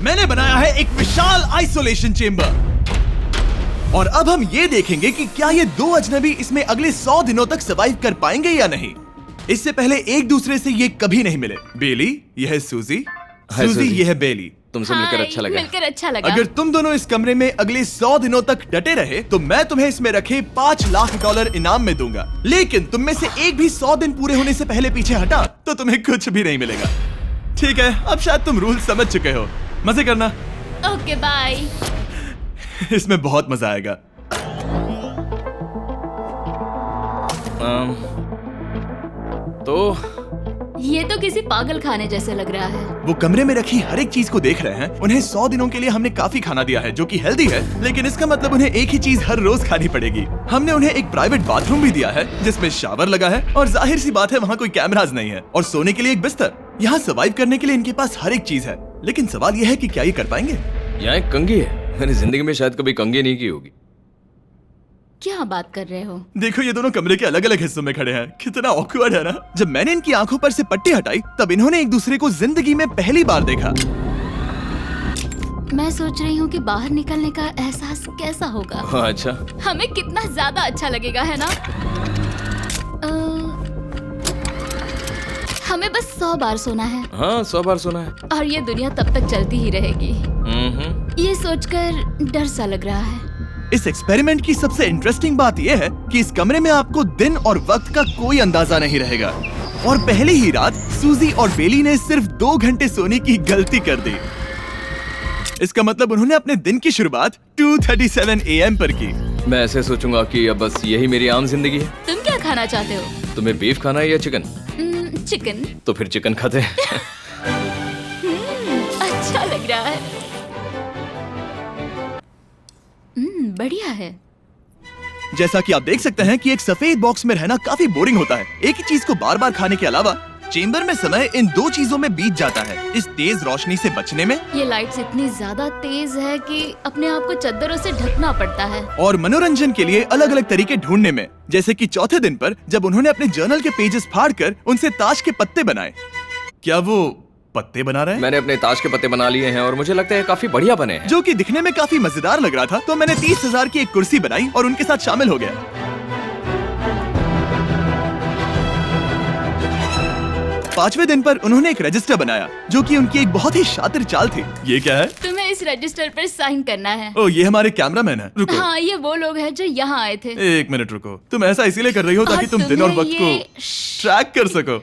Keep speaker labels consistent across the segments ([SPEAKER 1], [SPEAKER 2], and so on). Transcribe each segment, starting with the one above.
[SPEAKER 1] मैंने बनाया है एक विशाल आइसोलेशन चेंबर और अब हम ये देखेंगे कि क्या ये दो अजनबी इसमें अगले 100 दिनों तक सर्वाइव कर पाएंगे या नहीं। इससे पहले एक दूसरे से ये कभी नहीं मिले। बेली, यह है सूजी, सूजी ये है बेली।
[SPEAKER 2] तुमसे मिलकर अच्छा लगा।
[SPEAKER 3] मिलकर अच्छा लगा।
[SPEAKER 1] अगर तुम दोनों इस कमरे में अगले 100 दिनों तक डटे रहे तो मैं तुम्हें इसमें रखे $5 लाख इनाम में दूंगा। लेकिन तुम में से एक भी 100 दिन पूरे होने से पहले पीछे हटा तो तुम्हें कुछ भी नहीं मिलेगा। ठीक है, अब शायद तुम रूल समझ चुके हो। मजे करना।
[SPEAKER 3] Okay bye.
[SPEAKER 1] इसमें बहुत मजा आएगा।
[SPEAKER 2] तो
[SPEAKER 3] ये तो किसी पागल खाने जैसे लग रहा है।
[SPEAKER 1] वो कमरे में रखी हर एक चीज को देख रहे हैं। उन्हें 100 दिनों के लिए हमने काफी खाना दिया है जो कि हेल्दी है, लेकिन इसका मतलब उन्हें एक ही चीज हर रोज खानी पड़ेगी। हमने उन्हें एक प्राइवेट बाथरूम भी दिया है जिसमें शावर लगा है और जाहिर सी बात है वहाँ कोई कैमराज नहीं है, और सोने के लिए एक बिस्तर। यहाँ सर्वाइव करने के लिए इनके पास हर एक चीज है, लेकिन सवाल यह है कि क्या ये कर पाएंगे।
[SPEAKER 2] यहाँ एक कंघी है। मैंने जिंदगी में शायद कभी कंघी नहीं की होगी।
[SPEAKER 3] क्या बात कर रहे हो?
[SPEAKER 1] देखो, ये दोनों कमरे के अलग अलग हिस्सों में खड़े हैं। कितना ऑकवर्ड है ना। जब मैंने इनकी आंखों पर से पट्टी हटाई तब इन्होंने एक दूसरे को जिंदगी में पहली बार देखा।
[SPEAKER 3] मैं सोच रही हूँ कि बाहर निकलने का एहसास कैसा होगा।
[SPEAKER 2] अच्छा,
[SPEAKER 3] हमें कितना ज्यादा अच्छा लगेगा, है ना? हमें बस 100 बार सोना है।
[SPEAKER 2] हाँ 100 बार सोना है।
[SPEAKER 3] और ये दुनिया तब तक चलती ही रहेगी। ये सोचकर डर सा लग रहा है।
[SPEAKER 1] इस एक्सपेरिमेंट की सबसे इंटरेस्टिंग बात यह है कि इस कमरे में आपको दिन और वक्त का कोई अंदाजा नहीं रहेगा। और पहली ही रात सूजी और बेली ने सिर्फ 2 घंटे सोने की गलती कर दी। इसका मतलब उन्होंने अपने दिन की शुरुआत 2:37 AM पर की।
[SPEAKER 2] मैं ऐसे सोचूंगा कि अब बस यही मेरी आम जिंदगी है।
[SPEAKER 3] तुम क्या खाना चाहते हो?
[SPEAKER 2] तुम्हें बीफ खाना है या चिकन?
[SPEAKER 3] चिकन।
[SPEAKER 2] तो फिर चिकन खाते हैं।
[SPEAKER 3] अच्छा लग रहा है। बढ़िया है।
[SPEAKER 1] जैसा कि आप देख सकते हैं कि एक सफेद बॉक्स में रहना काफी बोरिंग होता है। एक ही चीज को बार बार खाने के अलावा चेंबर में समय इन 2 चीजों में बीत जाता है, इस तेज रोशनी से बचने में।
[SPEAKER 3] ये लाइट्स इतनी ज्यादा तेज है कि अपने आप को चद्दरों से ढकना पड़ता है।
[SPEAKER 1] और मनोरंजन के लिए अलग अलग तरीके ढूंढने में, जैसे कि चौथे दिन पर जब उन्होंने अपने जर्नल के पेजेस फाड़कर उनसे ताश के पत्ते बनाए। क्या वो पत्ते बना रहे हैं?
[SPEAKER 2] मैंने अपने ताश के पत्ते बना लिए हैं और मुझे लगता है काफी बढ़िया बने हैं।
[SPEAKER 1] जो कि दिखने में काफी मजेदार लग रहा था, तो मैंने 30,000 की एक कुर्सी बनाई और उनके साथ शामिल हो गया। 5वें दिन पर उन्होंने एक रजिस्टर बनाया जो कि उनकी एक बहुत ही शातिर चाल थी। ये क्या है?
[SPEAKER 3] तुम्हें इस रजिस्टर पर साइन करना है।
[SPEAKER 1] ओ, ये हमारे कैमरामैन है। रुको।
[SPEAKER 3] हाँ, ये वो लोग हैं जो यहाँ आए थे।
[SPEAKER 1] 1 मिनट रुको। तुम ऐसा इसीलिए कर रही हो ताकि
[SPEAKER 3] और
[SPEAKER 1] तुम दिन और
[SPEAKER 3] तुम्हें
[SPEAKER 1] वक्त को ट्रैक कर सको।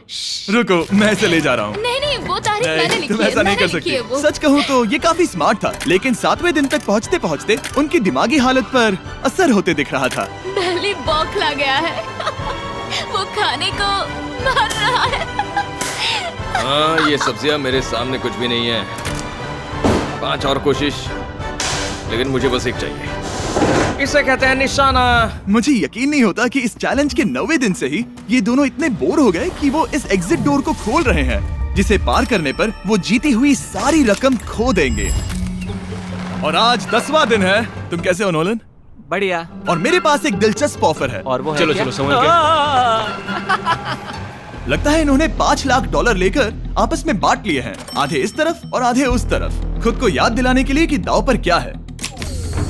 [SPEAKER 1] रुको, मैं इसे ले जा रहा हूँ।
[SPEAKER 3] नहीं, वो तारीख मैंने लिखी
[SPEAKER 1] तुम
[SPEAKER 3] है।
[SPEAKER 1] ऐसा नहीं कर सकती। सच कहूँ तो ये काफी स्मार्ट था, लेकिन 7वें दिन तक पहुँचते पहुँचते उनकी दिमागी हालत पर असर होते दिख रहा था।
[SPEAKER 3] पहली बौखला गया है। वो खाने को मार रहा है।
[SPEAKER 2] हाँ, ये सब्जियां मेरे सामने कुछ भी नहीं है। 5 और कोशिश, लेकिन मुझे बस एक चाहिए। इसे कहते हैं निशाना।
[SPEAKER 1] मुझे यकीन नहीं होता कि इस चैलेंज के 9वें दिन से ही ये दोनों इतने बोर हो गए कि वो इस एग्जिट डोर को खोल रहे हैं, जिसे पार करने पर वो जीती हुई सारी रकम खो देंगे। और आज 10वां दिन है। तुम कैसे हो नोलन?
[SPEAKER 4] बढ़िया।
[SPEAKER 1] और मेरे पास एक दिलचस्प ऑफर है।
[SPEAKER 4] और वो है
[SPEAKER 2] चलो
[SPEAKER 4] क्या?
[SPEAKER 2] चलो संभल के।
[SPEAKER 1] लगता है इन्होंने $5 लाख लेकर आपस में बांट लिए हैं, आधे इस तरफ और आधे उस तरफ, खुद को याद दिलाने के लिए कि दांव पर क्या है।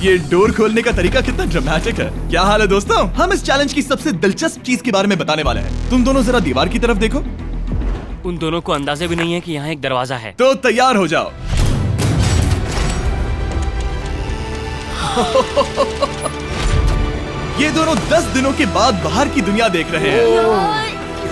[SPEAKER 1] ये डोर खोलने का तरीका कितना ड्रामेटिक है। क्या हाल है दोस्तों? हम इस चैलेंज की सबसे दिलचस्प चीज के बारे में बताने वाले हैं। तुम दोनों जरा दीवार की तरफ देखो।
[SPEAKER 4] उन दोनों को अंदाजा भी नहीं है कि यहाँ एक दरवाजा है।
[SPEAKER 1] तो तैयार हो जाओ। ये दोनों 10 दिनों के बाद बाहर की दुनिया देख रहे हैं।
[SPEAKER 3] यार,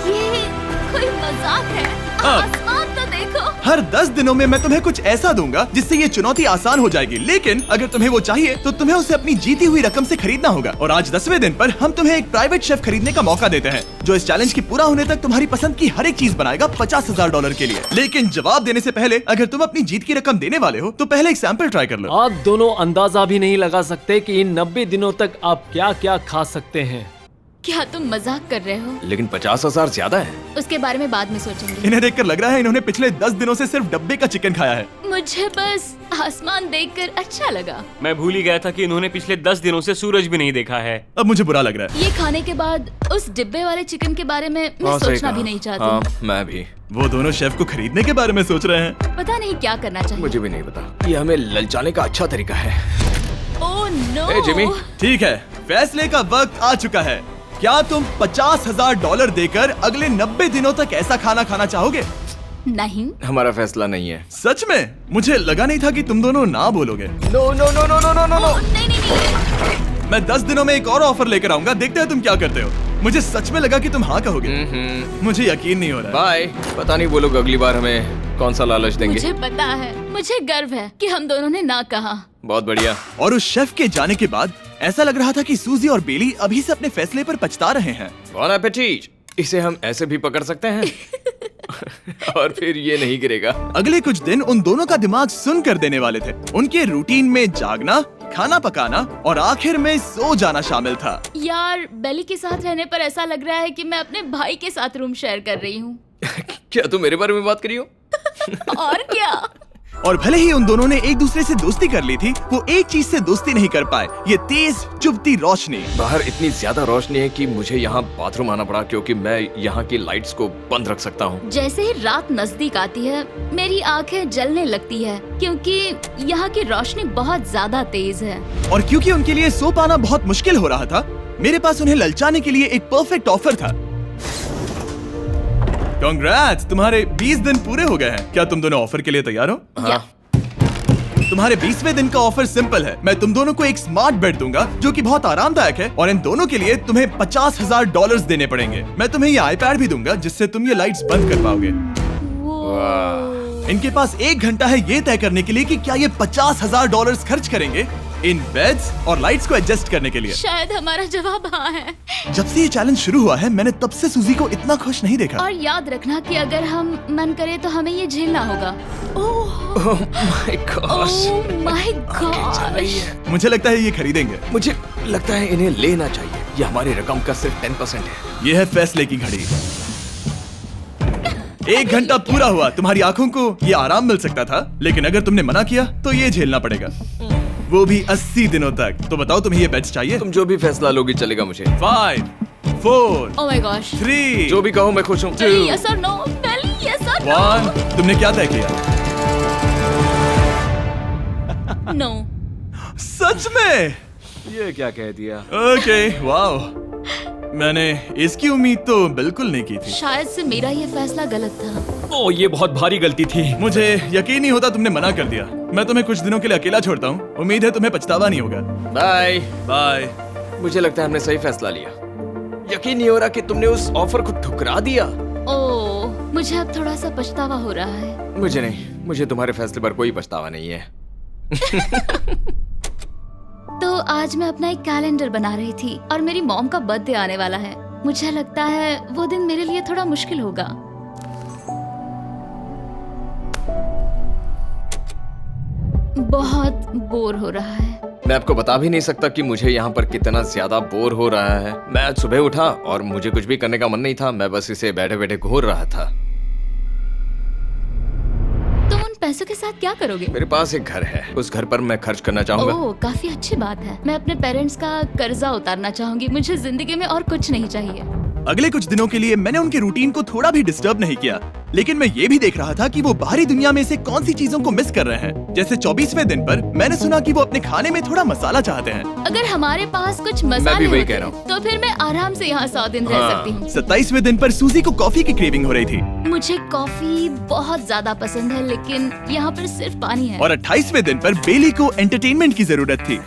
[SPEAKER 3] ये कोई मजाक है। आसमान तो देखो।
[SPEAKER 1] हर 10 दिनों में मैं तुम्हें कुछ ऐसा दूंगा जिससे ये चुनौती आसान हो जाएगी, लेकिन अगर तुम्हें वो चाहिए तो तुम्हें उसे अपनी जीती हुई रकम से खरीदना होगा। और आज 10वें दिन पर हम तुम्हें एक प्राइवेट शेफ खरीदने का मौका देते हैं जो इस चैलेंज की पूरा होने तक तुम्हारी पसंद की हर एक चीज बनाएगा $50,000 के लिए। लेकिन जवाब देने से पहले अगर तुम अपनी जीत की रकम देने वाले हो तो पहले एक सैंपल ट्राई कर लो।
[SPEAKER 5] आप दोनों अंदाजा भी नहीं लगा सकते कि इन 90 दिनों तक आप क्या क्या खा सकते हैं।
[SPEAKER 3] क्या तुम मजाक कर रहे हो?
[SPEAKER 2] लेकिन 50,000 ज्यादा है।
[SPEAKER 3] उसके बारे में बाद में सोचेंगे।
[SPEAKER 1] इन्हें देखकर लग रहा है इन्होंने पिछले 10 दिनों से सिर्फ डब्बे का चिकन खाया है।
[SPEAKER 3] मुझे बस आसमान देखकर अच्छा लगा।
[SPEAKER 4] मैं भूल ही गया था कि इन्होंने पिछले 10 दिनों से सूरज भी नहीं देखा है।
[SPEAKER 1] अब मुझे बुरा लग रहा है।
[SPEAKER 3] ये खाने के बाद उस डिब्बे वाले चिकन के बारे में मैं
[SPEAKER 2] हाँ, सही
[SPEAKER 3] सोचना
[SPEAKER 2] कहा।
[SPEAKER 3] भी नहीं चाहती।
[SPEAKER 2] हाँ, मैं भी।
[SPEAKER 1] वो दोनों शेफ को खरीदने के बारे में सोच रहे हैं।
[SPEAKER 3] पता नहीं क्या करना चाहिए।
[SPEAKER 2] मुझे भी नहीं पता। ये हमें ललचाने का अच्छा तरीका है।
[SPEAKER 3] Oh no.
[SPEAKER 2] ए, जिमी।
[SPEAKER 1] ठीक है, फैसले का वक्त आ चुका है। क्या तुम $50,000 देकर अगले 90 दिनों तक ऐसा खाना खाना चाहोगे?
[SPEAKER 3] नहीं।
[SPEAKER 2] हमारा फैसला नहीं है।
[SPEAKER 1] सच में? मुझे लगा नहीं था कि तुम दोनों ना बोलोगे।
[SPEAKER 2] No no no no no no no no.
[SPEAKER 3] Oh, नहीं।
[SPEAKER 1] मैं 10 दिनों में एक और ऑफर लेकर आऊंगा, देखते हैं तुम क्या करते हो। मुझे सच में लगा कि तुम हाँ कहोगे। मुझे यकीन नहीं हो रहा।
[SPEAKER 2] बाय। पता नहीं वो लोग अगली बार हमें कौन सा लालच देंगे।
[SPEAKER 3] मुझे पता है, मुझे गर्व है कि हम दोनों ने ना कहा।
[SPEAKER 2] बहुत बढ़िया।
[SPEAKER 1] और उस शेफ के जाने के बाद ऐसा लग रहा था कि सूजी और बेली अभी से अपने फैसले पर पछता रहे हैं।
[SPEAKER 2] बॉन एपेटीट। इसे हम ऐसे भी पकड़ सकते हैं और फिर ये नहीं गिरेगा।
[SPEAKER 1] अगले कुछ दिन उन दोनों का दिमाग सुन कर देने वाले थे। उनके रूटीन में जागना, खाना पकाना और आखिर में सो जाना शामिल था।
[SPEAKER 3] यार, बेली के साथ रहने पर ऐसा लग रहा है कि मैं अपने भाई के साथ रूम शेयर कर रही हूँ।
[SPEAKER 2] क्या तुम मेरे बारे में बात करी हो?
[SPEAKER 3] और क्या?
[SPEAKER 1] और भले ही उन दोनों ने एक दूसरे से दोस्ती कर ली थी, वो एक चीज से दोस्ती नहीं कर पाए, ये तेज चुभती रोशनी।
[SPEAKER 2] बाहर इतनी ज्यादा रोशनी है कि मुझे यहाँ बाथरूम आना पड़ा क्योंकि मैं यहाँ की लाइट्स को बंद रख सकता हूँ।
[SPEAKER 3] जैसे ही रात नजदीक आती है, मेरी आंखें जलने लगती है क्योंकि यहाँ की रोशनी बहुत ज्यादा तेज है।
[SPEAKER 1] और क्योंकि उनके लिए सो पाना बहुत मुश्किल हो रहा था, मेरे पास उन्हें ललचाने के लिए एक परफेक्ट ऑफर था। कांग्रेट्स, तुम्हारे 20 दिन पूरे हो गए हैं। क्या तुम दोनों ऑफर के लिए तैयार हो?
[SPEAKER 3] या,
[SPEAKER 1] तुम्हारे 20वें दिन का ऑफर सिंपल है। मैं तुम दोनों को एक स्मार्ट बेड दूंगा जो कि बहुत आरामदायक है, और इन दोनों के लिए तुम्हें $50,000 देने पड़ेगे। मैं तुम्हें ये आईपैड भी दूंगा जिससे तुम ये लाइट्स बंद कर पाओगे।
[SPEAKER 3] वो
[SPEAKER 1] इनके पास 1 घंटा है ये तय करने के लिए कि क्या ये $50,000 खर्च करेंगे इन बेड्स और लाइट्स को एडजस्ट करने के लिए।
[SPEAKER 3] शायद हमारा जवाब हाँ है।
[SPEAKER 1] जब से ये चैलेंज शुरू हुआ है, मैंने तब से सूजी को इतना खुश नहीं देखा।
[SPEAKER 3] और याद रखना कि अगर हम मन करे तो हमें ये झेलना होगा। Oh
[SPEAKER 2] my gosh.
[SPEAKER 3] My gosh.
[SPEAKER 1] मुझे लगता है ये खरीदेंगे।
[SPEAKER 2] मुझे लगता है इन्हें लेना चाहिए। ये हमारी रकम का सिर्फ 10% है।
[SPEAKER 1] ये है फैसले की घड़ी। 1 घंटा पूरा हुआ। तुम्हारी आंखों को ये आराम मिल सकता था, लेकिन अगर तुमने मना किया तो ये झेलना पड़ेगा, वो भी 80 दिनों तक। तो बताओ, तुम्हें ये बेड्स चाहिए?
[SPEAKER 2] तुम जो भी फैसला लोगी चलेगा मुझे।
[SPEAKER 1] 5, 4,
[SPEAKER 3] ओह माय गॉश।
[SPEAKER 1] 3,
[SPEAKER 2] जो भी कहो मैं खुश हूँ।
[SPEAKER 3] बेली यस और नो। बेली यस और
[SPEAKER 1] 1। तुमने क्या तय किया?
[SPEAKER 3] नो।
[SPEAKER 1] सच में?
[SPEAKER 2] ये क्या कह दिया?
[SPEAKER 1] Okay, wow. मैंने इसकी उम्मीद तो बिल्कुल नहीं की थी।
[SPEAKER 3] शायद से मेरा ये फैसला गलत था।
[SPEAKER 4] ओ, ये बहुत भारी गलती थी।
[SPEAKER 1] मुझे यकीन नहीं होता तुमने मना कर दिया। मैं तुम्हें कुछ दिनों के लिए अकेला छोड़ता हूँ। उम्मीद है तुम्हें पछतावा नहीं होगा।
[SPEAKER 2] बाय।
[SPEAKER 1] बाय।
[SPEAKER 2] मुझे लगता है हमने सही फैसला लिया। यकीन नहीं हो रहा कि तुमने उस ऑफर को ठुकरा दिया।
[SPEAKER 3] ओह, मुझे अब थोड़ा सा पछतावा हो रहा है।
[SPEAKER 2] मुझे नहीं। मुझे तुम्हारे फैसले पर कोई पछतावा नहीं है।
[SPEAKER 3] तो आज मैं अपना एक कैलेंडर बना रही थी और मेरी मॉम का बर्थडे आने वाला है। मुझे लगता है वो दिन मेरे लिए थोड़ा मुश्किल होगा। बहुत बोर हो रहा है।
[SPEAKER 2] मैं आपको बता भी नहीं सकता कि मुझे यहाँ पर कितना ज्यादा बोर हो रहा है। मैं आज सुबह उठा और मुझे कुछ भी करने का मन नहीं था। मैं बस इसे बैठे बैठे घूर रहा था।
[SPEAKER 3] तुम उन पैसों के साथ क्या करोगे?
[SPEAKER 2] मेरे पास एक घर है, उस घर पर मैं खर्च करना चाहूंगा।
[SPEAKER 3] ओह, काफी अच्छी बात है। मैं अपने पेरेंट्स का कर्जा उतारना चाहूंगी। मुझे जिंदगी में और कुछ नहीं चाहिए।
[SPEAKER 1] अगले कुछ दिनों के लिए मैंने उनके रूटीन को थोड़ा भी डिस्टर्ब नहीं किया, लेकिन मैं ये भी देख रहा था कि वो बाहरी दुनिया में से कौन सी चीजों को मिस कर रहे हैं। जैसे 24वें दिन पर मैंने सुना कि वो अपने खाने में थोड़ा मसाला चाहते हैं।
[SPEAKER 3] अगर हमारे पास कुछ
[SPEAKER 2] मैं
[SPEAKER 3] मसाले
[SPEAKER 2] भी वही
[SPEAKER 3] होते
[SPEAKER 2] कह रहा हूँ।
[SPEAKER 3] तो फिर मैं आराम से यहाँ 100 दिन रह
[SPEAKER 2] हाँ।
[SPEAKER 3] सकती हूँ।
[SPEAKER 1] 27वें दिन पर सूजी को कॉफी की क्रेविंग हो रही थी,
[SPEAKER 3] मुझे कॉफी बहुत ज्यादा पसंद है, लेकिन यहाँ पर सिर्फ पानी है।
[SPEAKER 1] और 28वें दिन पर बेली को एंटरटेनमेंट की जरूरत थी।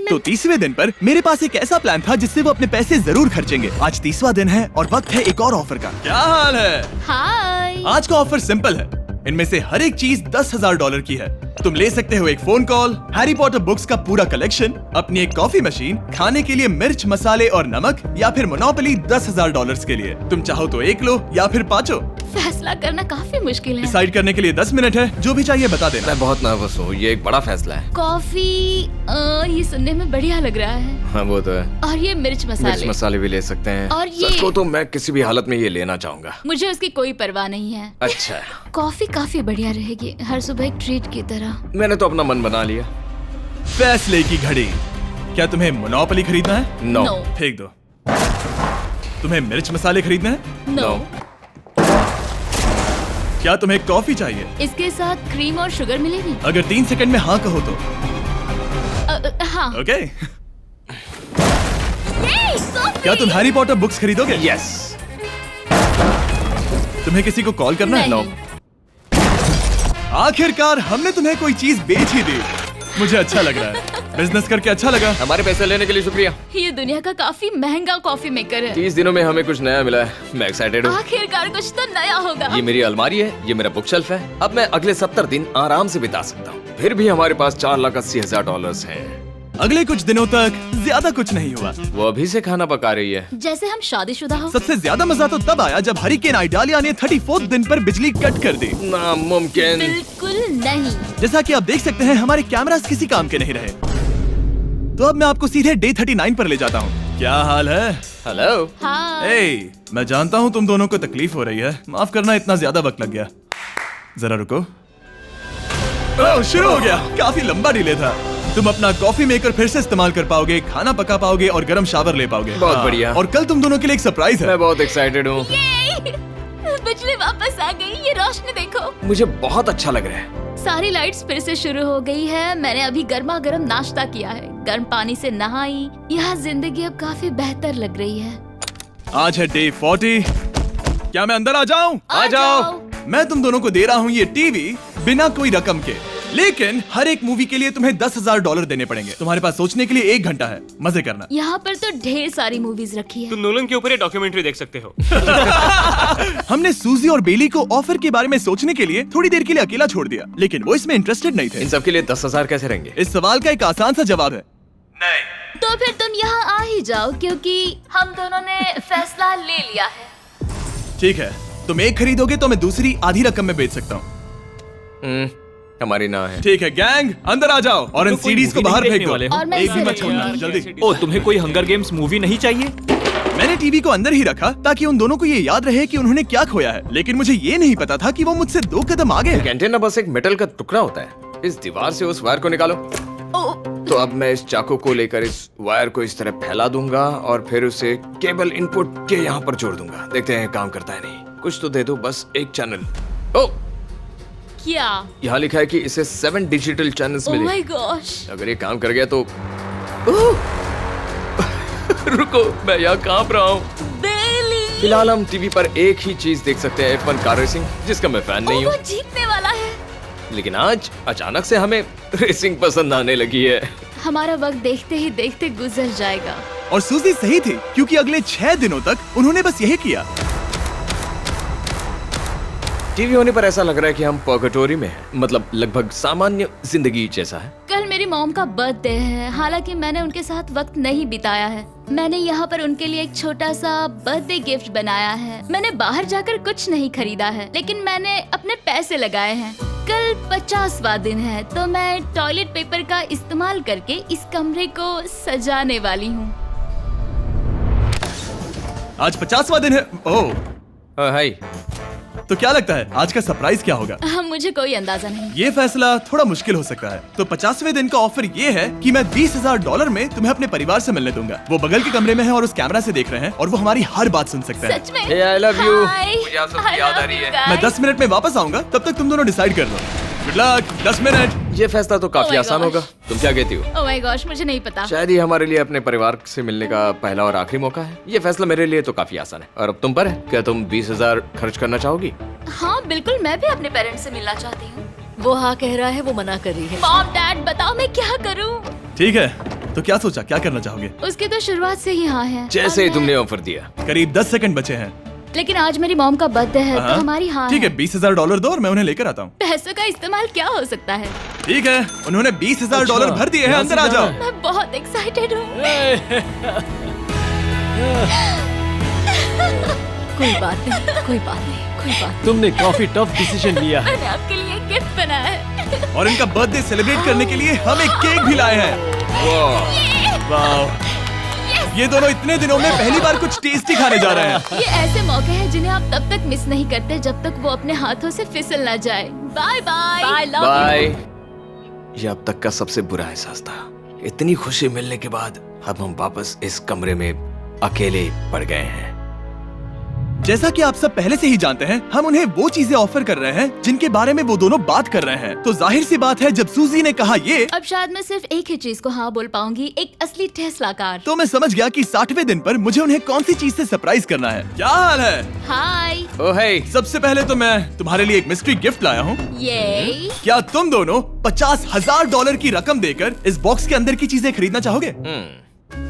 [SPEAKER 1] तो 30वें दिन पर मेरे पास एक ऐसा प्लान था जिससे वो अपने पैसे जरूर खर्चेंगे। आज 30वां दिन है और वक्त है एक और ऑफर का। क्या हाल है?
[SPEAKER 3] हाय।
[SPEAKER 1] आज का ऑफर सिंपल है। इनमें से हर एक चीज $10,000 की है। तुम ले सकते हो एक phone call, Harry Potter books का पूरा कलेक्शन, अपनी एक कॉफी मशीन, खाने के लिए मिर्च, मसाले और नमक, या फिर मोनोपोली $10,000 के लिए। तुम चाहो तो 1 लो या फिर 5।
[SPEAKER 3] फैसला करना काफी मुश्किल है।
[SPEAKER 1] डिसाइड करने के लिए 10 मिनट है, जो भी चाहिए बता देना।
[SPEAKER 2] मैं बहुत नर्वस हूँ, ये एक बड़ा फैसला है।
[SPEAKER 3] कॉफी ये सुनने में बढ़िया लग रहा है।
[SPEAKER 2] हाँ वो तो है।
[SPEAKER 3] और ये मिर्च
[SPEAKER 2] मिर्च
[SPEAKER 3] मसाले।
[SPEAKER 2] मसाले भी ले सकते हैं।
[SPEAKER 3] और ये-
[SPEAKER 2] सच को तो मैं किसी भी हालत में ये लेना चाहूंगा।
[SPEAKER 3] मुझे उसकी कोई परवाह नहीं है।
[SPEAKER 2] अच्छा,
[SPEAKER 3] कॉफी काफी बढ़िया रहेगी, हर सुबह एक ट्रीट की तरह।
[SPEAKER 2] मैंने तो अपना मन बना लिया।
[SPEAKER 1] फैसले की घड़ी। क्या तुम्हें मोनोपोली खरीदना है?
[SPEAKER 2] नो।
[SPEAKER 3] No.
[SPEAKER 1] फेंक दो। तुम्हें मिर्च मसाले खरीदने हैं?
[SPEAKER 3] नो।
[SPEAKER 1] क्या तुम्हें कॉफी चाहिए?
[SPEAKER 3] इसके साथ क्रीम और शुगर मिलेगी?
[SPEAKER 1] अगर 3 सेकंड में हाँ कहो तो।
[SPEAKER 3] हाँ।
[SPEAKER 1] ओके।
[SPEAKER 3] Yay, coffee!
[SPEAKER 1] क्या तुम हैरी पॉटर बुक्स खरीदोगे?
[SPEAKER 2] यस।
[SPEAKER 1] तुम्हें किसी को कॉल करना है?
[SPEAKER 3] नहीं।
[SPEAKER 1] आखिरकार हमने तुम्हें कोई चीज बेच ही दी। मुझे अच्छा लग रहा है। बिजनेस करके अच्छा लगा।
[SPEAKER 2] हमारे पैसे लेने के लिए शुक्रिया।
[SPEAKER 3] ये दुनिया का काफी महंगा कॉफी मेकर है।
[SPEAKER 2] 30 दिनों में हमें कुछ नया मिला है। मैं एक्साइटेड हूँ।
[SPEAKER 3] आखिरकार कुछ तो नया होगा।
[SPEAKER 2] ये मेरी अलमारी है, ये मेरा बुक शेल्फ है। अब मैं अगले 70 दिन आराम से बिता सकता हूँ। फिर भी हमारे पास $4,80,000 हैं।
[SPEAKER 1] अगले कुछ दिनों तक ज्यादा कुछ नहीं हुआ।
[SPEAKER 2] वो अभी से खाना पका रही है।
[SPEAKER 3] जैसे हम शादीशुदा हो।
[SPEAKER 1] सबसे ज्यादा मजा तो तब आया जब हरिकेन आइडालिया ने 34th दिन पर बिजली कट कर दी।
[SPEAKER 2] नामुमकिन।
[SPEAKER 3] बिल्कुल नहीं।
[SPEAKER 1] जैसा कि आप देख सकते हैं हमारे कैमरास किसी काम के नहीं रहे। तो अब मैं आपको सीधे डे 39 पर ले जाता हूँ। क्या हाल है?
[SPEAKER 2] हेलो।
[SPEAKER 3] हाँ।
[SPEAKER 1] ए, मैं जानता हूँ तुम दोनों को तकलीफ हो रही है। माफ करना इतना ज्यादा वक्त लग गया। जरा रुको। ओह, शुरू हो गया। काफी लंबा डिले था। तुम अपना कॉफी मेकर फिर से इस्तेमाल कर पाओगे, खाना पका पाओगे और गर्म शावर ले पाओगे।
[SPEAKER 2] बहुत
[SPEAKER 1] हाँ,
[SPEAKER 2] बढ़िया।
[SPEAKER 1] और कल तुम दोनों के लिए एक सरप्राइज है।
[SPEAKER 2] मैं बहुत एक्साइटेड हूँ।
[SPEAKER 3] ये बिजली वापस आ गई। ये रोशनी देखो।
[SPEAKER 2] मुझे बहुत अच्छा लग रहा है।
[SPEAKER 3] सारी लाइट्स फिर से शुरू हो गई है। मैंने अभी गर्मा गर्म नाश्ता किया है, गर्म पानी से नहाई। यहाँ जिंदगी अब काफी बेहतर लग रही है।
[SPEAKER 1] आज है डे 40। क्या मैं अंदर आ जाऊं?
[SPEAKER 2] आ जाओ।
[SPEAKER 1] मैं तुम दोनों को दे रहा हूँ ये टीवी बिना कोई रकम के, लेकिन हर एक मूवी के लिए तुम्हें $10,000 देने पड़ेंगे। तुम्हारे पास सोचने के लिए 1 घंटा है। मजे करना।
[SPEAKER 3] यहाँ पर तो ढेर सारी मूवीज रखी है।
[SPEAKER 4] तुम नोलन के ऊपर ये डॉक्यूमेंट्री देख सकते हो।
[SPEAKER 1] हमने सूजी और बेली को ऑफर के बारे में सोचने के लिए थोड़ी देर के लिए अकेला छोड़ दिया, लेकिन वो इसमें इंटरेस्टेड नहीं थे।
[SPEAKER 2] इन सब के लिए 10,000 कैसे रहेंगे?
[SPEAKER 1] इस सवाल का एक आसान सा जवाब है नहीं।
[SPEAKER 3] तो फिर तुम यहाँ आ ही जाओ, क्योंकि हम दोनों ने फैसला ले लिया है।
[SPEAKER 1] ठीक है, तुम एक खरीदोगे तो मैं दूसरी आधी रकम में बेच सकता हूँ।
[SPEAKER 2] हमारी ना है।
[SPEAKER 1] ठीक है गैंग, अंदर आ जाओ और इन
[SPEAKER 4] तो कोई
[SPEAKER 1] सीडीज को
[SPEAKER 4] movie
[SPEAKER 1] बाहर
[SPEAKER 4] नहीं
[SPEAKER 1] फेंक
[SPEAKER 4] देखने
[SPEAKER 1] दो।
[SPEAKER 4] वाले हो?
[SPEAKER 3] और मैं
[SPEAKER 1] एक
[SPEAKER 3] इसे
[SPEAKER 1] भी मत
[SPEAKER 3] रखूंगी।
[SPEAKER 1] छोड़ना, जल्दी।
[SPEAKER 5] ओ, तुम्हें कोई हंगर गेम्स मूवी नहीं चाहिए?
[SPEAKER 1] मैंने टीवी को अंदर ही रखा ताकि उन दोनों को ये याद रहे कि उन्होंने क्या खोया है, लेकिन मुझे ये नहीं पता था कि वो मुझसे 2 कदम आगे है।
[SPEAKER 2] एंटेना बस एक मेटल का टुकड़ा होता है। इस दीवार से उस वायर को निकालो। तो अब मैं इस चाकू को लेकर इस वायर को इस तरह फैला दूंगा और फिर उसे केबल इनपुट के यहाँ पर जोड़ दूंगा। देखते हैं काम करता है नहीं। कुछ तो दे दो, बस एक चैनल। ओ,
[SPEAKER 3] क्या?
[SPEAKER 2] यहाँ लिखा है कि इसे 7 डिजिटल चैनल्स
[SPEAKER 3] ओह
[SPEAKER 2] मिले।
[SPEAKER 3] My gosh.
[SPEAKER 2] अगर ये काम कर गया तो रुको, मैं यहाँ कांप रहा हूँ।
[SPEAKER 3] बेली।
[SPEAKER 2] फिलहाल हम टीवी पर एक ही चीज देख सकते हैं, F1 कार रेसिंग, जिसका मैं फैन नहीं
[SPEAKER 3] वो
[SPEAKER 2] हूँ।
[SPEAKER 3] जीतने वाला है।
[SPEAKER 2] लेकिन आज अचानक से हमें रेसिंग पसंद आने लगी है।
[SPEAKER 3] हमारा वक्त देखते ही देखते गुजर जाएगा।
[SPEAKER 1] और सूजी सही थी, क्योंकि अगले 6 दिनों तक उन्होंने बस यही किया।
[SPEAKER 2] टीवी होने पर ऐसा लग रहा है कि हम पर्गेटोरी में हैं, मतलब लगभग सामान्य जिंदगी जैसा है।
[SPEAKER 3] कल मेरी मॉम का बर्थडे है, हालांकि मैंने उनके साथ वक्त नहीं बिताया है। मैंने यहाँ पर उनके लिए एक छोटा सा बर्थडे गिफ्ट बनाया है। मैंने बाहर जाकर कुछ नहीं खरीदा है, लेकिन मैंने अपने पैसे लगाए हैं। कल 50वां दिन है, तो मैं टॉयलेट पेपर का इस्तेमाल करके इस कमरे को सजाने वाली हूँ।
[SPEAKER 1] आज 50वां दिन है। ओह,
[SPEAKER 2] हाय।
[SPEAKER 1] तो क्या लगता है आज का सरप्राइज क्या होगा?
[SPEAKER 3] मुझे कोई अंदाजा नहीं।
[SPEAKER 1] ये फैसला थोड़ा मुश्किल हो सकता है। तो 50वें दिन का ऑफर ये है कि मैं $20,000 में तुम्हें अपने परिवार से मिलने दूंगा। वो बगल के कमरे में है और उस कैमरा से देख रहे हैं और वो हमारी हर बात सुन सकते हैं।
[SPEAKER 3] सच में?
[SPEAKER 2] Hey, I love you.
[SPEAKER 3] Hi.
[SPEAKER 2] मुझे आप सबकी
[SPEAKER 3] I
[SPEAKER 2] याद आ
[SPEAKER 3] love
[SPEAKER 2] रही
[SPEAKER 3] you
[SPEAKER 2] है।
[SPEAKER 3] guys.
[SPEAKER 1] मैं 10 मिनट में वापस आऊंगा, तब तक तुम दोनों डिसाइड कर लो। Good luck. 10 मिनट।
[SPEAKER 2] ये फैसला तो काफी
[SPEAKER 3] Oh my
[SPEAKER 2] आसान
[SPEAKER 3] gosh.
[SPEAKER 2] होगा। तुम क्या कहती हो?
[SPEAKER 3] ओह माय गॉश, मुझे नहीं पता।
[SPEAKER 2] शायद ये हमारे लिए अपने परिवार से मिलने का पहला और आखिरी मौका है। ये फैसला मेरे लिए तो काफी आसान है। और अब तुम पर है। क्या तुम 20,000 खर्च करना चाहोगी?
[SPEAKER 3] हाँ बिल्कुल, मैं भी अपने पेरेंट्स से मिलना चाहती हूँ।
[SPEAKER 6] वो हाँ कह रहा है, वो मना कर रही है।
[SPEAKER 3] मॉम डैड बताओ मैं क्या करूँ?
[SPEAKER 1] ठीक है, तो क्या सोचा, क्या करना चाहोगे?
[SPEAKER 3] उसकी तो शुरुआत से ही हाँ है।
[SPEAKER 2] जैसे ही
[SPEAKER 3] और
[SPEAKER 2] तुमने ऑफर दिया।
[SPEAKER 1] करीब 10 सेकंड बचे हैं।
[SPEAKER 3] लेकिन आज मेरी मॉम का बर्थडे है, तो
[SPEAKER 1] हाँ।
[SPEAKER 3] हमारी हाँ
[SPEAKER 1] ठीक है, $20,000 दो और मैं उन्हें लेकर आता हूँ।
[SPEAKER 3] पैसों का इस्तेमाल क्या हो सकता है?
[SPEAKER 1] ठीक है, उन्होंने $20,000 भर दिए हैं। अंदर आ जाओ।
[SPEAKER 3] मैं बहुत एक्साइटेड हूँ।
[SPEAKER 6] कोई बात नहीं, कोई बात नहीं, कोई बात
[SPEAKER 5] तुमने काफी टफ डिसीजन लिया है।
[SPEAKER 3] मैंने आपके लिए गिफ्ट बनाया है।
[SPEAKER 1] और इनका बर्थडे सेलिब्रेट करने के लिए हम एक केक भी लाए हैं। वाह, ये दोनों इतने दिनों में पहली बार कुछ टेस्टी खाने जा रहे हैं।
[SPEAKER 3] ये ऐसे मौके हैं जिन्हें आप तब तक मिस नहीं करते जब तक वो अपने हाथों से फिसल ना जाए। Bye bye.
[SPEAKER 6] Bye love
[SPEAKER 2] bye. ये अब तक का सबसे बुरा एहसास था। इतनी खुशी मिलने के बाद अब हम वापस इस कमरे में अकेले पड़ गए हैं।
[SPEAKER 1] जैसा कि आप सब पहले से ही जानते हैं, हम उन्हें वो चीजें ऑफर कर रहे हैं जिनके बारे में वो दोनों बात कर रहे हैं। तो जाहिर सी बात है, जब सूजी ने कहा ये,
[SPEAKER 3] अब शायद मैं सिर्फ एक ही चीज को हाँ बोल पाऊंगी, एक असली टेस्ला कार।
[SPEAKER 1] तो मैं समझ गया कि 60वें दिन पर मुझे उन्हें कौन सी चीज से सरप्राइज करना है। क्या हाल है?
[SPEAKER 3] हाय।
[SPEAKER 2] ओह हे,
[SPEAKER 1] सबसे पहले तो मैं तुम्हारे लिए एक मिस्ट्री गिफ्ट लाया हूँ।
[SPEAKER 3] ये
[SPEAKER 1] क्या तुम दोनों $50,000 की रकम देकर इस बॉक्स के अंदर की चीजें खरीदना चाहोगे?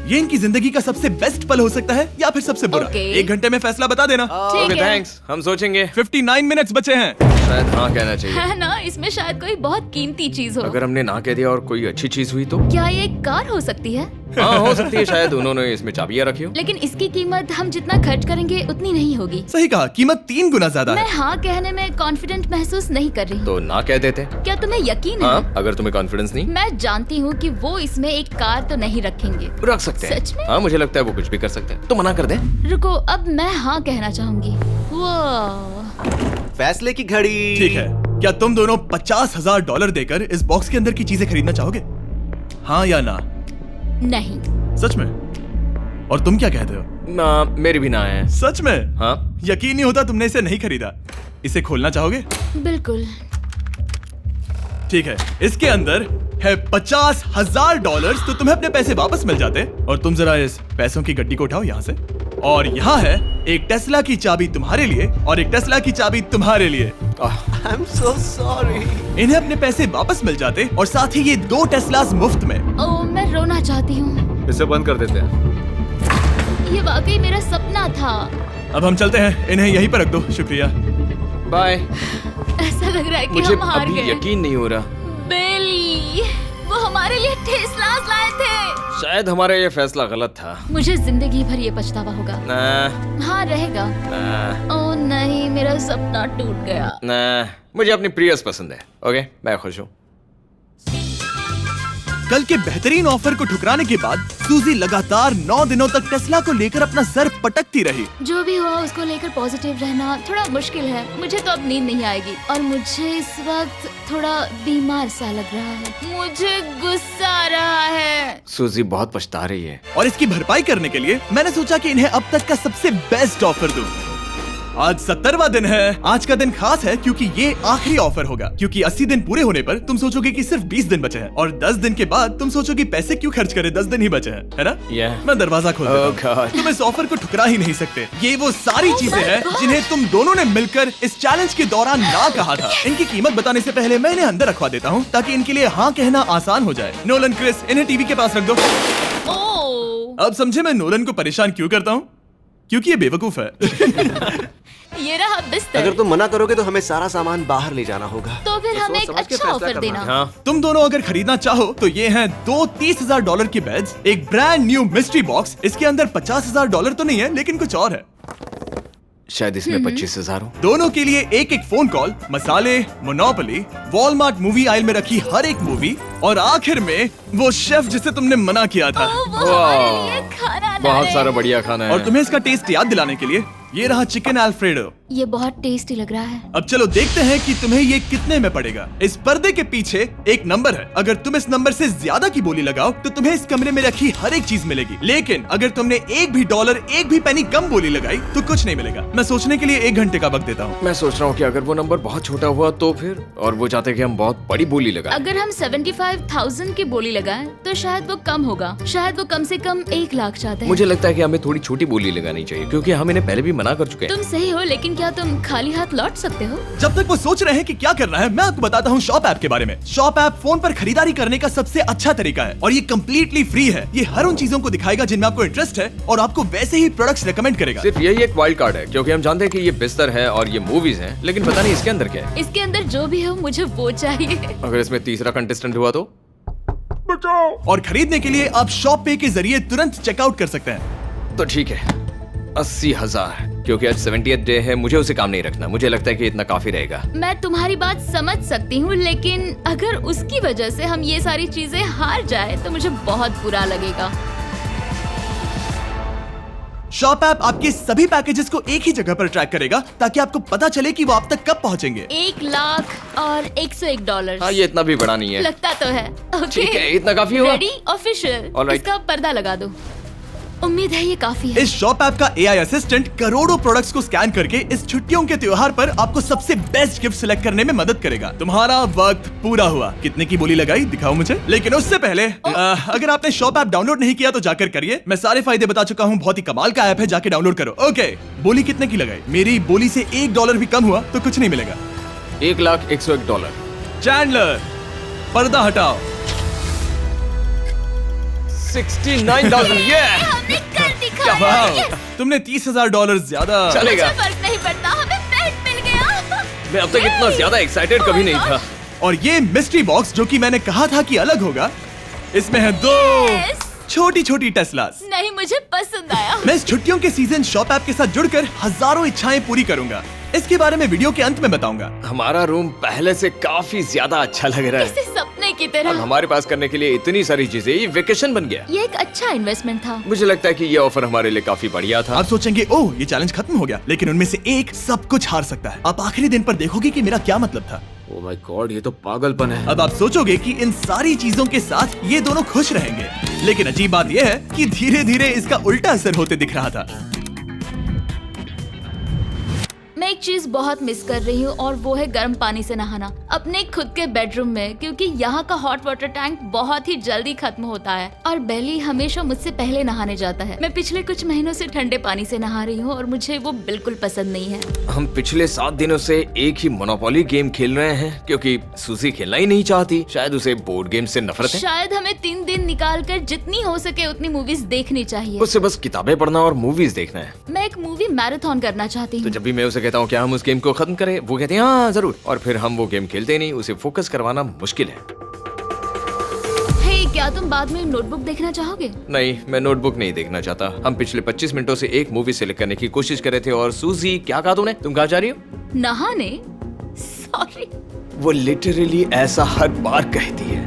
[SPEAKER 1] ये इनकी जिंदगी का सबसे बेस्ट पल हो सकता है या फिर सबसे बुरा।
[SPEAKER 3] Okay.
[SPEAKER 1] 1 घंटे में फैसला बता देना।
[SPEAKER 3] ठीक
[SPEAKER 2] ओके
[SPEAKER 3] है।
[SPEAKER 2] थैंक्स, हम सोचेंगे।
[SPEAKER 1] 59 मिनट्स बचे हैं।
[SPEAKER 2] शायद हाँ कहना चाहिए।
[SPEAKER 3] है ना, इसमें शायद कोई बहुत कीमती चीज हो।
[SPEAKER 2] अगर हमने ना कह दिया और कोई अच्छी चीज हुई तो?
[SPEAKER 3] क्या ये एक कार हो सकती है?
[SPEAKER 2] हाँ हो सकती है, शायद उन्होंने इसमें चाबियां रखी हो।
[SPEAKER 3] लेकिन इसकी कीमत हम जितना खर्च करेंगे उतनी नहीं होगी।
[SPEAKER 1] सही कहा, कीमत 3 गुना ज्यादा
[SPEAKER 3] मैं
[SPEAKER 1] है।
[SPEAKER 3] हाँ कहने में कॉन्फिडेंट महसूस नहीं कर रही।
[SPEAKER 2] तो ना कह देते।
[SPEAKER 3] क्या तुम्हें यकीन है?
[SPEAKER 2] हाँ, अगर तुम्हें कॉन्फिडेंस नहीं,
[SPEAKER 3] मैं जानती हूँ कि वो इसमें एक कार तो नहीं रखेंगे।
[SPEAKER 2] रख सकते हैं।
[SPEAKER 3] सच में?
[SPEAKER 2] हाँ मुझे लगता है वो कुछ भी कर सकते हैं। तो मना कर दे।
[SPEAKER 3] रुको, अब मैं हाँ कहना चाहूंगी। वो
[SPEAKER 7] फैसले की घड़ी।
[SPEAKER 1] ठीक है, क्या तुम दोनों $50,000 देकर इस बॉक्स के अंदर की चीजें खरीदना चाहोगे? हाँ या ना?
[SPEAKER 3] नहीं।
[SPEAKER 1] सच में? और तुम क्या कहते हो?
[SPEAKER 2] ना, मेरी भी ना है।
[SPEAKER 1] सच में?
[SPEAKER 2] हाँ
[SPEAKER 1] यकीन नहीं होता तुमने इसे नहीं खरीदा। इसे खोलना चाहोगे?
[SPEAKER 3] बिल्कुल।
[SPEAKER 1] ठीक है, इसके अंदर है $50,000, तो तुम्हें अपने पैसे वापस मिल जाते। और तुम जरा इस पैसों की गड्डी को उठाओ यहाँ से। और यहाँ है एक टेस्ला की चाबी तुम्हारे लिए और एक टेस्ला की चाबी तुम्हारे लिए।
[SPEAKER 7] I am so sorry.
[SPEAKER 1] इन्हें अपने पैसे वापस मिल जाते और साथ ही ये 2 टेस्लास मुफ्त में।
[SPEAKER 3] ओह, मैं रोना चाहती हूँ।
[SPEAKER 5] इसे बंद कर देते हैं।
[SPEAKER 3] ये वाकई मेरा सपना था।
[SPEAKER 1] अब हम चलते हैं, इन्हें यहीं पर रख दो। शुक्रिया।
[SPEAKER 2] बाय।
[SPEAKER 3] ऐसा लग रहा है कि
[SPEAKER 2] मुझे
[SPEAKER 3] हम हार
[SPEAKER 2] अभी
[SPEAKER 3] गए।
[SPEAKER 2] यकीन नहीं हो रहा।
[SPEAKER 3] बेली, वो हमारे लिए टेस्लास लाए थे।
[SPEAKER 2] शायद हमारा ये फैसला गलत था।
[SPEAKER 3] मुझे जिंदगी भर ये पछतावा होगा।
[SPEAKER 2] ना,
[SPEAKER 3] हाँ रहेगा।
[SPEAKER 2] ना,
[SPEAKER 3] ओह नहीं, मेरा सपना टूट गया।
[SPEAKER 2] ना, मुझे अपनी प्रियस पसंद है। ओके, मैं खुश हूँ।
[SPEAKER 1] कल के बेहतरीन ऑफर को ठुकराने के बाद सूजी लगातार 9 दिनों तक टेस्ला को लेकर अपना सर पटकती रही।
[SPEAKER 3] जो भी हुआ उसको लेकर पॉजिटिव रहना थोड़ा मुश्किल है। मुझे तो अब नींद नहीं आएगी और मुझे इस वक्त थोड़ा बीमार सा लग रहा है। मुझे गुस्सा आ रहा है।
[SPEAKER 2] सूजी बहुत पछता रही है।
[SPEAKER 1] और इसकी भरपाई करने के लिए मैंने सोचा कि इन्हें अब तक का सबसे बेस्ट ऑफर दूं। आज 70वां दिन है। आज का दिन खास है क्योंकि ये आखिरी ऑफर होगा। क्योंकि 80 दिन पूरे होने पर तुम सोचोगे कि सिर्फ 20 दिन बचे हैं और 10 दिन के बाद तुम सोचोगे पैसे क्यों खर्च करें, 10 दिन ही बचे हैं, है ना?
[SPEAKER 2] Yeah.
[SPEAKER 1] मैं दरवाजा खोल देता
[SPEAKER 2] Oh God.
[SPEAKER 1] हूं। तुम इस ऑफर को ठुकरा ही नहीं सकते। ये वो सारी चीजें हैं जिन्हें तुम दोनों ने मिलकर इस चैलेंज के दौरान ना कहा था। इनकी कीमत बताने से पहले मैं इन्हें अंदर रखवा देता हूँ ताकि इनके लिए हाँ कहना आसान हो जाए। नोलन, क्रिस, इन्हें टीवी के पास रख दो।
[SPEAKER 3] ओह,
[SPEAKER 1] अब समझे मैं नोलन को परेशान क्यों करता हूँ? क्योंकि ये बेवकूफ है।
[SPEAKER 3] ये रहा बिस्तर।
[SPEAKER 7] अगर तुम मना करोगे तो हमें सारा सामान बाहर ले जाना होगा।
[SPEAKER 3] तो फिर हमें एक
[SPEAKER 7] समझ के
[SPEAKER 3] अच्छा
[SPEAKER 7] फैसला
[SPEAKER 3] ऑफर
[SPEAKER 7] करना।
[SPEAKER 3] देना।
[SPEAKER 2] हाँ,
[SPEAKER 1] तुम दोनों अगर खरीदना चाहो तो ये हैं 2 $30,000 के बेड्स, एक ब्रांड न्यू मिस्ट्री बॉक्स। इसके अंदर $50,000 तो नहीं है लेकिन कुछ और है।
[SPEAKER 2] शायद इसमें 25,000 हो।
[SPEAKER 1] दोनों के लिए एक एक फोन कॉल, मसाले, मोनोपोली, वॉलमार्ट मूवी आइल में रखी हर एक मूवी और आखिर में वो शेफ जिसे तुमने मना किया था।
[SPEAKER 3] ओह, वो हमारे लिए खाना ला
[SPEAKER 2] बहुत
[SPEAKER 3] रहे
[SPEAKER 2] सारा
[SPEAKER 3] हैं।
[SPEAKER 2] बढ़िया खाना है।
[SPEAKER 1] और तुम्हें इसका टेस्ट याद दिलाने के लिए ये रहा चिकन अल्फ्रेडो।
[SPEAKER 3] ये बहुत टेस्टी लग रहा है।
[SPEAKER 1] अब चलो देखते हैं कि तुम्हें ये कितने में पड़ेगा। इस पर्दे के पीछे एक नंबर है। अगर तुम इस नंबर से ज्यादा की बोली लगाओ तो तुम्हें इस कमरे में रखी हर एक चीज मिलेगी। लेकिन अगर तुमने एक भी डॉलर, एक भी पेनी कम बोली लगाई तो कुछ नहीं मिलेगा। मैं सोचने के लिए 1 घंटे का वक्त देता हूँ।
[SPEAKER 2] मैं सोच रहा हूँ कि अगर वो नंबर बहुत छोटा हुआ तो फिर, और वो चाहते कि हम बहुत बड़ी बोली लगाएं।
[SPEAKER 3] अगर हम 75,000 की बोली लगाएं तो शायद वो कम होगा। शायद वो कम से कम 1 लाख चाहते हैं।
[SPEAKER 2] मुझे लगता है कि हमें थोड़ी छोटी बोली लगानी चाहिए क्योंकि हम इन्हें पहले भी मना कर चुके हैं।
[SPEAKER 3] तुम सही हो, लेकिन क्या तुम खाली हाथ लौट सकते हो?
[SPEAKER 1] जब तक वो सोच रहे हैं कि क्या करना है, मैं आपको बताता हूँ शॉप ऐप के बारे में। शॉप ऐप फोन पर खरीदारी करने का सबसे अच्छा तरीका है और ये कम्प्लीटली फ्री है। ये हर उन चीजों को दिखाएगा जिनमें आपको इंटरेस्ट है और आपको वैसे ही प्रोडक्ट्स रेकमेंड करेगा।
[SPEAKER 2] सिर्फ यही एक वाइल्ड कार्ड है क्योंकि हम जानते हैं कि ये बिस्तर है और ये मूवीज हैं, लेकिन पता नहीं इसके अंदर क्या है।
[SPEAKER 3] इसके अंदर जो भी हो मुझे वो चाहिए।
[SPEAKER 2] अगर इसमें तीसरा कंटेस्टेंट हुआ तो?
[SPEAKER 1] और खरीदने के लिए आप शॉप पे के जरिए तुरंत चेकआउट कर सकते हैं।
[SPEAKER 2] तो ठीक है, 80,000 क्योंकि आज 70th डे है, मुझे उसे काम नहीं रखना। मुझे लगता है कि इतना काफी रहेगा।
[SPEAKER 3] मैं तुम्हारी बात समझ सकती हूँ, लेकिन अगर उसकी वजह से हम ये सारी चीजें हार जाए तो मुझे बहुत बुरा लगेगा।
[SPEAKER 1] शॉप ऐप आपके सभी पैकेजेस को एक ही जगह पर ट्रैक करेगा ताकि आपको पता चले कि वो आप तक कब पहुंचेंगे।
[SPEAKER 3] 1 लाख और $101।
[SPEAKER 2] हाँ, ये इतना भी बड़ा नहीं है।
[SPEAKER 3] लगता तो है। ओके,
[SPEAKER 2] ठीक है, इतना काफी हुआ।
[SPEAKER 3] Ready, official.
[SPEAKER 2] Alright.
[SPEAKER 3] इसका पर्दा लगा दो। उम्मीद है ये काफी है।
[SPEAKER 1] इस शॉप ऐप का AI असिस्टेंट करोड़ों प्रोडक्ट्स को स्कैन करके इस छुट्टियों के त्योहार पर आपको सबसे बेस्ट गिफ्ट सिलेक्ट करने में मदद करेगा। तुम्हारा वक्त पूरा हुआ। कितने की बोली लगाई दिखाओ मुझे। लेकिन उससे पहले अगर आपने शॉप ऐप डाउनलोड नहीं किया तो जाकर करिए। मैं सारे फायदे बता चुका हूँ। बहुत ही कमाल का ऐप है, जाके डाउनलोड करो। ओके, बोली कितने की लगाई? मेरी बोली से $1 भी कम हुआ तो कुछ नहीं मिलेगा।
[SPEAKER 2] $1,01,000।
[SPEAKER 1] चैंडलर, पर्दा हटाओ।
[SPEAKER 2] 69,000। ये
[SPEAKER 3] हमने कर दिखाया।
[SPEAKER 1] वाह,
[SPEAKER 3] Yes!
[SPEAKER 1] तुमने $30,000 ज्यादा।
[SPEAKER 2] चलेगा।
[SPEAKER 3] मुझे फर्क नहीं पड़ता, हमें पेट मिल गया।
[SPEAKER 2] मैं अब तक इतना ज्यादा एक्साइटेड कभी नहीं था।
[SPEAKER 1] और ये मिस्ट्री बॉक्स जो कि मैंने कहा था कि अलग होगा, इसमें है 2
[SPEAKER 3] Yes!
[SPEAKER 1] छोटी छोटी टेस्लास।
[SPEAKER 3] नहीं, मुझे पसंद आया।
[SPEAKER 1] मैं इस छुट्टियों के सीजन शॉप ऐप के साथ जुड़कर हजारों इच्छाएं पूरी करूंगा। इसके बारे में वीडियो के अंत में बताऊंगा।
[SPEAKER 2] हमारा रूम पहले से काफी ज्यादा अच्छा लग रहा है।
[SPEAKER 3] जैसे सपने की
[SPEAKER 2] अब
[SPEAKER 3] तरह।
[SPEAKER 2] हमारे पास करने के लिए इतनी सारी चीजें, ये वेकेशन बन गया।
[SPEAKER 3] ये एक अच्छा इन्वेस्टमेंट था।
[SPEAKER 2] मुझे लगता है कि ये ऑफर हमारे लिए काफी बढ़िया था।
[SPEAKER 1] आप सोचेंगे ओह ये चैलेंज खत्म हो गया, लेकिन उनमें से एक सब कुछ हार सकता है। आप आखिरी दिन पर देखोगे कि मेरा क्या मतलब था।
[SPEAKER 5] ओह माय गॉड, ये तो पागलपन है।
[SPEAKER 1] अब आप सोचोगे कि इन सारी चीजों के साथ ये दोनों खुश रहेंगे, लेकिन अजीब बात यह है कि धीरे धीरे इसका उल्टा असर होते दिख रहा था।
[SPEAKER 3] मैं एक चीज बहुत मिस कर रही हूँ और वो है गर्म पानी से नहाना अपने खुद के बेडरूम में, क्योंकि यहाँ का हॉट वाटर टैंक बहुत ही जल्दी खत्म होता है और बेली हमेशा मुझसे पहले नहाने जाता है। मैं पिछले कुछ महीनों से ठंडे पानी से नहा रही हूँ और मुझे वो बिल्कुल पसंद नहीं है।
[SPEAKER 2] हम पिछले 7 दिनों से एक ही मोनोपोली गेम खेल रहे हैं क्योंकि सूजी खेलना ही नहीं चाहती। शायद उसे बोर्ड गेम से नफरत है।
[SPEAKER 3] शायद हमें 3 दिन निकाल कर जितनी हो सके उतनी मूवीज देखनी चाहिए।
[SPEAKER 2] उससे बस किताबें पढ़ना और मूवीज देखना है।
[SPEAKER 3] मैं एक मूवी मैराथन करना चाहती
[SPEAKER 2] तो
[SPEAKER 3] हूँ।
[SPEAKER 2] जब भी मैं उसे कहता हूँ क्या हम उस गेम को खत्म करें, वो कहते हैं हाँ जरूर, और फिर हम वो गेम खेलते नहीं। उसे फोकस करवाना मुश्किल है।
[SPEAKER 3] हे, क्या तुम बाद में नोटबुक देखना चाहोगे?
[SPEAKER 2] नहीं, मैं नोटबुक नहीं देखना चाहता। हम पिछले 25 मिनटों से एक मूवी सेलेक्ट करने की कोशिश कर रहे थे। और सूजी, क्या कहा तूने? तुम कहाँ जा रही हो?
[SPEAKER 3] नहाने? सॉरी।
[SPEAKER 2] वो लिटरली ऐसा हर बार कहती है।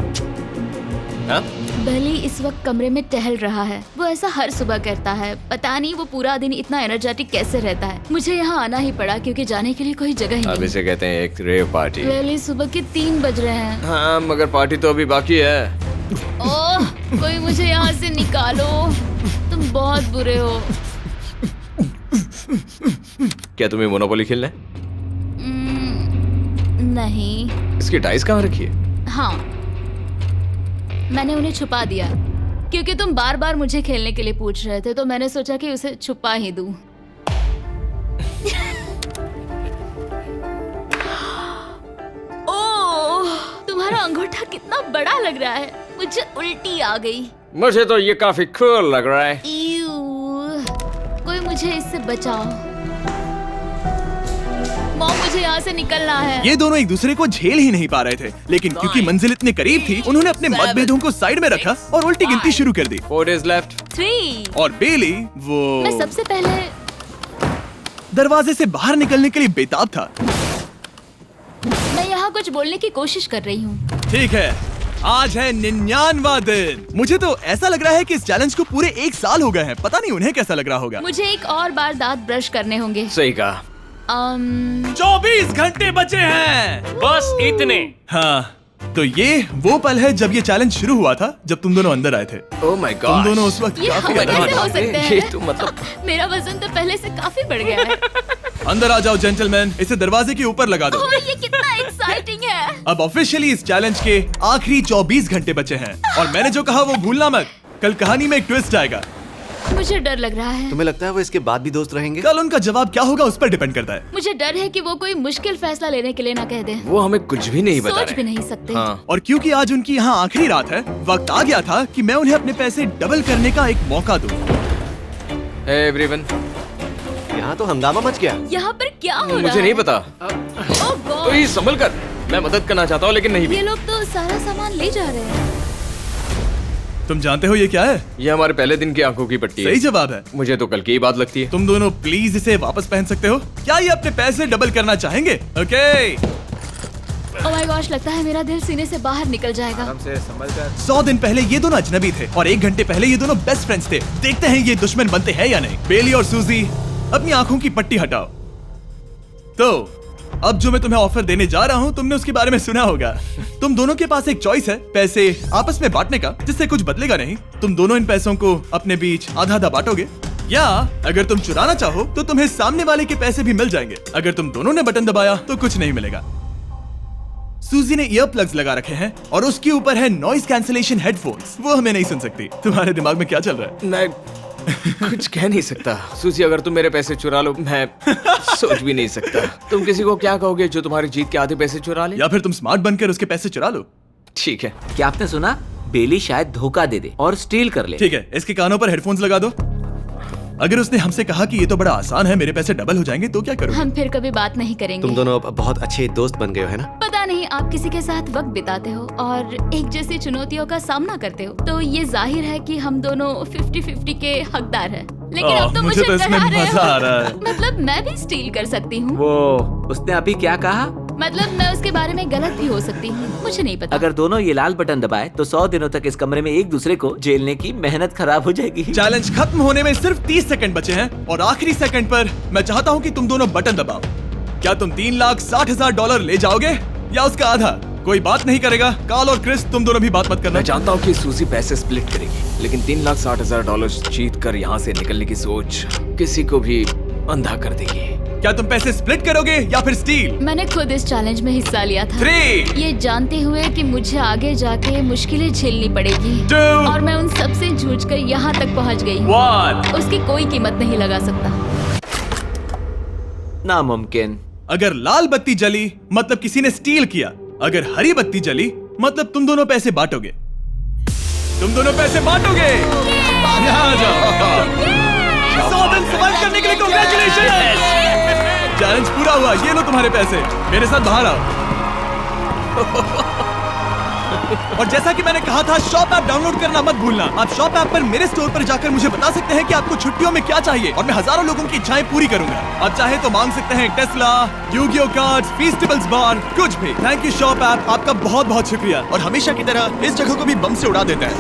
[SPEAKER 2] हाँ?
[SPEAKER 3] बेली इस वक्त कमरे में टहल रहा है। वो ऐसा हर सुबह करता है। पता नहीं वो पूरा दिन इतना एनर्जेटिक कैसे रहता है। मुझे यहाँ आना ही पड़ा क्योंकि जाने के लिए कोई जगह ही
[SPEAKER 2] अब
[SPEAKER 3] नहीं।
[SPEAKER 2] इसे कहते हैं एक रेव पार्टी।
[SPEAKER 3] बेली, सुबह के 3 बज रहे हैं।
[SPEAKER 2] हाँ, मगर पार्टी तो अभी बाकी है।
[SPEAKER 3] ओह, कोई मुझे यहाँ से निकालो। तुम बहुत बुरे हो।
[SPEAKER 2] क्या तुम्हें मोनोपोली खेलना है?
[SPEAKER 3] नहीं।
[SPEAKER 2] इसकी डाइस कहाँ रखी है?
[SPEAKER 3] हाँ, मैंने उन्हें छुपा दिया क्योंकि तुम बार बार मुझे खेलने के लिए पूछ रहे थे, तो मैंने सोचा कि उसे छुपा ही दूं। ओह, तुम्हारा अंगूठा कितना बड़ा लग रहा है। मुझे उल्टी आ गई।
[SPEAKER 2] मुझे तो ये काफी कूल लग रहा है।
[SPEAKER 3] ईयू, कोई मुझे इससे बचाओ। मॉम, मुझे यहाँ से निकलना है।
[SPEAKER 1] ये दोनों एक दूसरे को झेल ही नहीं पा रहे थे, लेकिन क्योंकि मंजिल इतने करीब थी, उन्होंने अपने मतभेदों को साइड में रखा और उल्टी गिनती शुरू कर दी।
[SPEAKER 2] 4 days left।
[SPEAKER 3] 3।
[SPEAKER 1] और बेली
[SPEAKER 3] मैं
[SPEAKER 1] वो
[SPEAKER 3] सबसे पहले
[SPEAKER 1] दरवाजे से बाहर निकलने के लिए बेताब था।
[SPEAKER 3] मैं यहाँ कुछ बोलने की कोशिश कर रही हूँ।
[SPEAKER 1] ठीक है, आज है 99वां दिन। मुझे तो ऐसा लग रहा है कि इस चैलेंज को पूरे 1 साल हो गए हैं। पता नहीं उन्हें कैसा लग रहा होगा।
[SPEAKER 3] मुझे एक और बार दांत ब्रश करने होंगे।
[SPEAKER 2] सही कहा।
[SPEAKER 1] 24 घंटे बचे हैं।
[SPEAKER 4] बस इतने।
[SPEAKER 1] हाँ, तो ये वो पल है जब ये चैलेंज शुरू हुआ था, जब तुम दोनों अंदर आए थे।
[SPEAKER 2] ओह माय
[SPEAKER 1] तुम
[SPEAKER 2] गॉड।
[SPEAKER 1] दोनों उस वक्त
[SPEAKER 3] ये
[SPEAKER 1] काफी
[SPEAKER 3] हम
[SPEAKER 1] अलग
[SPEAKER 3] कैसे
[SPEAKER 1] थे।
[SPEAKER 3] हो सकते
[SPEAKER 2] ये
[SPEAKER 3] हैं?
[SPEAKER 2] तो मतलब
[SPEAKER 3] मेरा वजन तो पहले से काफी बढ़ गया है।
[SPEAKER 1] अंदर आ जाओ जेंटलमैन, इसे दरवाजे के ऊपर लगा दो।
[SPEAKER 3] ओह, ये कितना एक्साइटिंग है।
[SPEAKER 1] अब ऑफिशियली इस चैलेंज के आखिरी 24 घंटे बचे हैं और मैंने जो कहा वो भूलना मत। कल कहानी में एक ट्विस्ट आएगा।
[SPEAKER 3] मुझे डर लग रहा है।
[SPEAKER 7] तुम्हें लगता है वो इसके बाद भी दोस्त रहेंगे?
[SPEAKER 1] कल उनका जवाब क्या होगा उस पर डिपेंड करता है।
[SPEAKER 3] मुझे डर है कि वो कोई मुश्किल फैसला लेने के लिए ना कह दे।
[SPEAKER 2] वो हमें कुछ भी नहीं बता
[SPEAKER 3] सोच
[SPEAKER 2] रहे।
[SPEAKER 3] भी नहीं सकते।
[SPEAKER 2] हाँ।
[SPEAKER 1] और क्योंकि आज उनकी यहाँ आखिरी रात है, वक्त आ गया था कि मैं उन्हें अपने पैसे डबल करने का एक मौका दूं।
[SPEAKER 2] Hey everyone।
[SPEAKER 7] यहाँ तो हंगामा मच गया।
[SPEAKER 3] यहाँ पर क्या हो रहा है?
[SPEAKER 2] मुझे नहीं पता।
[SPEAKER 3] ओह गॉड,
[SPEAKER 2] ओए संभल कर। मैं मदद करना चाहता हूँ लेकिन नहीं भी।
[SPEAKER 3] ये लोग तो सारा सामान ले जा रहे हैं।
[SPEAKER 1] तुम जानते हो ये क्या है?
[SPEAKER 2] ये हमारे पहले दिन की आंखों की पट्टी
[SPEAKER 1] सही
[SPEAKER 2] है।
[SPEAKER 1] जवाब है।
[SPEAKER 2] मुझे तो कल की ही बात लगती है।
[SPEAKER 1] तुम दोनों प्लीज इसे वापस पहन सकते हो? क्या ये अपने पैसे डबल करना चाहेंगे? ओके।
[SPEAKER 3] ओह माय गॉश, लगता है मेरा दिल सीने से बाहर निकल जाएगा।
[SPEAKER 1] 100 दिन पहले ये दोनों अजनबी थे और 1 घंटे पहले ये दोनों बेस्ट फ्रेंड्स थे। देखते हैं ये दुश्मन बनते हैं या नहीं। बेली और सूजी, अपनी आंखों की पट्टी हटाओ। तो अब जो मैं तुम्हें ऑफर देने जा रहा हूँ, तुमने उसके बारे में सुना होगा। तुम दोनों के पास एक चॉइस है पैसे आपस में बांटने का, जिससे कुछ बदलेगा नहीं। तुम दोनों इन पैसों को अपने बीच आधा आधा बांटोगे, या अगर तुम चुराना चाहो तो तुम्हें सामने वाले के पैसे भी मिल जाएंगे। अगर तुम दोनों ने बटन दबाया तो कुछ नहीं मिलेगा। सूजी ने ईयर प्लग्स लगा रखे हैं और उसके ऊपर है नॉइस कैंसिलेशन हेडफोन्स। वो हमें नहीं सुन सकती। तुम्हारे दिमाग में क्या चल रहा है?
[SPEAKER 2] मैं कुछ कह नहीं सकता। सूजी, अगर तुम मेरे पैसे चुरा लो, मैं सोच भी नहीं सकता। तुम किसी को क्या कहोगे जो तुम्हारी जीत के आधे पैसे चुरा ले?
[SPEAKER 1] या फिर तुम स्मार्ट बनकर उसके पैसे चुरा लो।
[SPEAKER 2] ठीक है।
[SPEAKER 5] क्या आपने सुना? बेली शायद धोखा दे दे और स्टील कर ले।
[SPEAKER 1] ठीक है, इसके कानों पर हेडफोन्स लगा दो। अगर उसने हमसे कहा कि ये तो बड़ा आसान है, मेरे पैसे डबल हो जाएंगे, तो क्या करोगे?
[SPEAKER 3] हम फिर कभी बात नहीं करेंगे।
[SPEAKER 7] तुम दोनों अब बहुत अच्छे दोस्त बन गए हो, है ना?
[SPEAKER 3] पता नहीं, आप किसी के साथ वक्त बिताते हो और एक जैसी चुनौतियों का सामना करते हो, तो ये जाहिर है कि हम दोनों 50-50 के हकदार हैं। लेकिन अब तो
[SPEAKER 1] मुझे तो इसमें
[SPEAKER 3] डरा रहे
[SPEAKER 1] मजा आ रहा है।
[SPEAKER 3] हो। मतलब मैं भी स्टील कर सकती हूँ।
[SPEAKER 5] वो उसने अभी क्या कहा?
[SPEAKER 3] मतलब मैं उसके बारे में गलत भी हो सकती हूँ, मुझे नहीं पता।
[SPEAKER 5] अगर दोनों ये लाल बटन दबाए तो 100 दिनों तक इस कमरे में एक दूसरे को झेलने की मेहनत खराब हो जाएगी।
[SPEAKER 1] चैलेंज खत्म होने में सिर्फ 30 सेकंड बचे हैं और आखिरी सेकंड पर मैं चाहता हूँ कि तुम दोनों बटन दबाओ। क्या तुम $3,60,000 ले जाओगे या उसका आधा? कोई बात नहीं करेगा। कार्ल और क्रिस, तुम दोनों भी बात मत करना।
[SPEAKER 2] मैं जानता हूँ कि सूजी पैसे स्प्लिट करेगी, लेकिन $3,60,000 जीत कर यहाँ से निकलने की सोच किसी को भी अंधा कर देगी।
[SPEAKER 1] क्या तुम पैसे स्प्लिट करोगे या फिर स्टील?
[SPEAKER 3] मैंने खुद इस चैलेंज में हिस्सा लिया था,
[SPEAKER 1] 3,
[SPEAKER 3] ये जानते हुए कि मुझे आगे जाके मुश्किलें झेलनी पड़ेगी
[SPEAKER 1] 2,
[SPEAKER 3] और मैं उन सब से जूझकर यहाँ तक पहुँच गई हूँ।
[SPEAKER 1] 1।
[SPEAKER 3] उसकी कोई कीमत नहीं लगा सकता।
[SPEAKER 5] नामुमकिन।
[SPEAKER 1] अगर लाल बत्ती जली मतलब किसी ने स्टील किया, अगर हरी बत्ती जली मतलब तुम दोनों पैसे बांटोगे। तुम दोनों पैसे बांटोगे। यहाँ आ जाओ। 100 दिन सर्वाइव करने के लिए कांग्रेचुलेशन। चैलेंज पूरा हुआ। ये लो तुम्हारे पैसे, मेरे साथ बाहर आओ। और जैसा कि मैंने कहा था, शॉप ऐप डाउनलोड करना मत भूलना। आप शॉप ऐप पर मेरे स्टोर पर जाकर मुझे बता सकते हैं कि आपको छुट्टियों में क्या चाहिए और मैं हजारों लोगों की इच्छाएं पूरी करूंगा। आप चाहे तो मांग सकते हैं टेस्ला, यूगियो कार्ड्स, फीस्टिवल्स बार, कुछ भी। थैंक यू शॉप ऐप, आपका बहुत बहुत शुक्रिया। और हमेशा की तरह इस जगह को भी बम से उड़ा देता है।